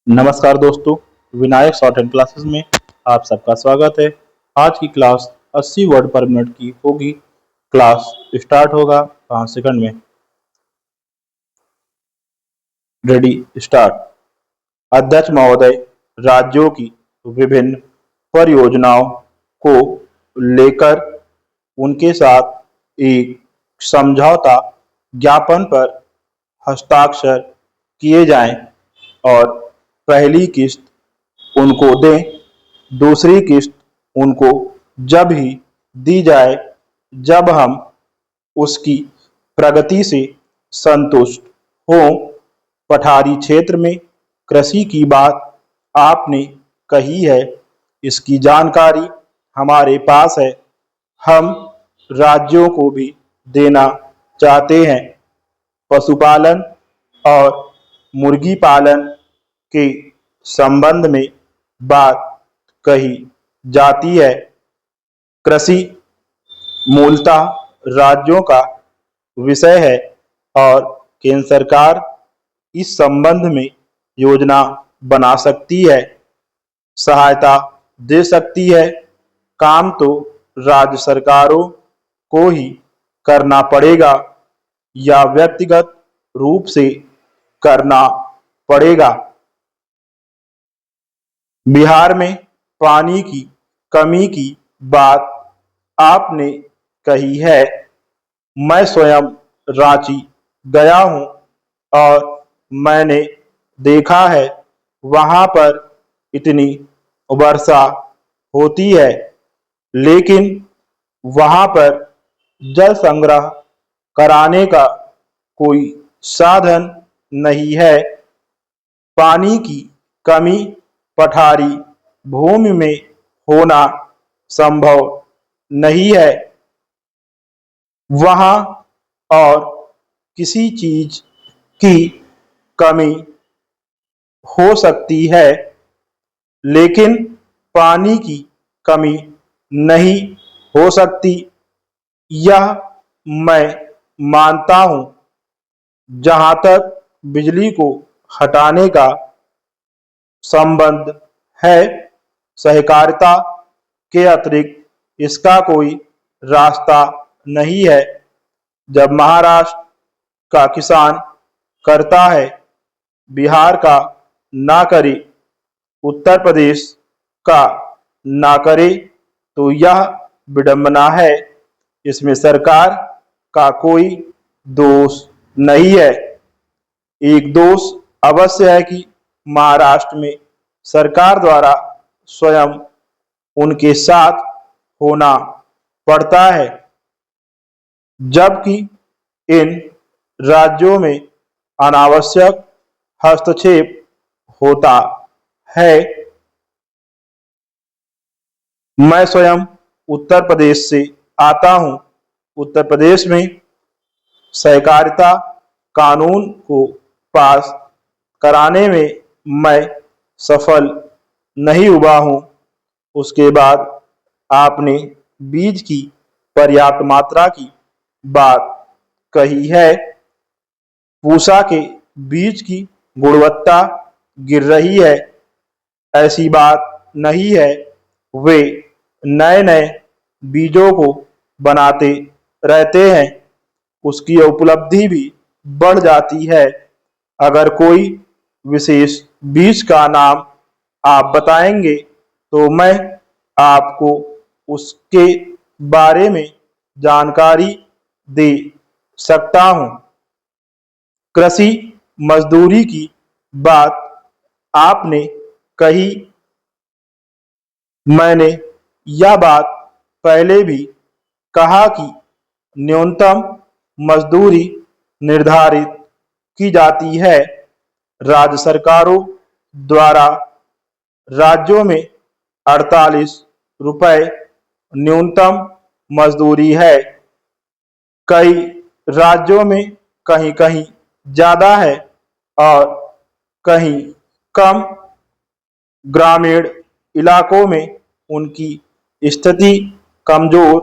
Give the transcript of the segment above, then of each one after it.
नमस्कार दोस्तों, Vinayak short hand classes में आप सबका स्वागत है। आज की क्लास 80 वर्ड पर मिनट की होगी। क्लास स्टार्ट होगा 5 सेकंड में। Ready start. अध्यक्ष महोदय, राज्यों की विभिन्न परियोजनाओं को लेकर उनके साथ एक समझौता ज्ञापन पर हस्ताक्षर किए जाएं और पहली किस्त उनको दें। दूसरी किस्त उनको जब ही दी जाए जब हम उसकी प्रगति से संतुष्ट हों। पठारी क्षेत्र में कृषि की बात आपने कही है, इसकी जानकारी हमारे पास है। हम राज्यों को भी देना चाहते हैं। पशुपालन और मुर्गी पालन के संबंध में बात कही जाती है। कृषि मूलतः राज्यों का विषय है और केंद्र सरकार इस संबंध में योजना बना सकती है, सहायता दे सकती है। काम तो राज्य सरकारों को ही करना पड़ेगा या व्यक्तिगत रूप से करना पड़ेगा। बिहार में पानी की कमी की बात आपने कही है। मैं स्वयं रांची गया हूँ और मैंने देखा है वहाँ पर इतनी वर्षा होती है, लेकिन वहाँ पर जल संग्रह कराने का कोई साधन नहीं है। पानी की कमी पठारी भूमि में होना संभव नहीं है। वहाँ और किसी चीज की कमी हो सकती है, लेकिन पानी की कमी नहीं हो सकती, यह मैं मानता हूँ। जहाँ तक बिजली को हटाने का संबंध है, सहकारिता के अतिरिक्त इसका कोई रास्ता नहीं है। जब महाराष्ट्र का किसान करता है, बिहार का ना करे, उत्तर प्रदेश का ना करे, तो यह विडंबना है। इसमें सरकार का कोई दोष नहीं है। एक दोष अवश्य है कि महाराष्ट्र में सरकार द्वारा स्वयं उनके साथ होना पड़ता है, जबकि इन राज्यों में अनावश्यक हस्तक्षेप होता है। मैं स्वयं उत्तर प्रदेश से आता हूँ। उत्तर प्रदेश में सहकारिता कानून को पास कराने में मैं सफल नहीं हुआ हूँ। उसके बाद आपने बीज की पर्याप्त मात्रा की बात कही है। पूसा के बीज की गुणवत्ता गिर रही है, ऐसी बात नहीं है। वे नए नए बीजों को बनाते रहते हैं, उसकी उपलब्धि भी बढ़ जाती है। अगर कोई विशेष बीज का नाम आप बताएंगे तो मैं आपको उसके बारे में जानकारी दे सकता हूँ। कृषि मजदूरी की बात आपने कही। मैंने यह बात पहले भी कहा कि न्यूनतम मजदूरी निर्धारित की जाती है राज्य सरकारों द्वारा। राज्यों में 48 रुपए न्यूनतम मजदूरी है। कई राज्यों में कहीं कहीं ज्यादा है और कहीं कम। ग्रामीण इलाकों में उनकी स्थिति कमजोर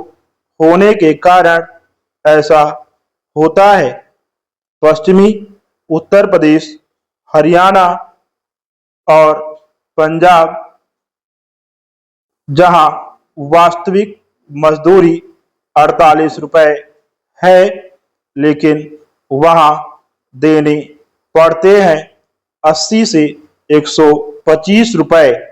होने के कारण ऐसा होता है। पश्चिमी उत्तर प्रदेश, हरियाणा और पंजाब जहां वास्तविक मजदूरी 48 रुपए है, लेकिन वहां देने पड़ते हैं 80 से 125 रुपए।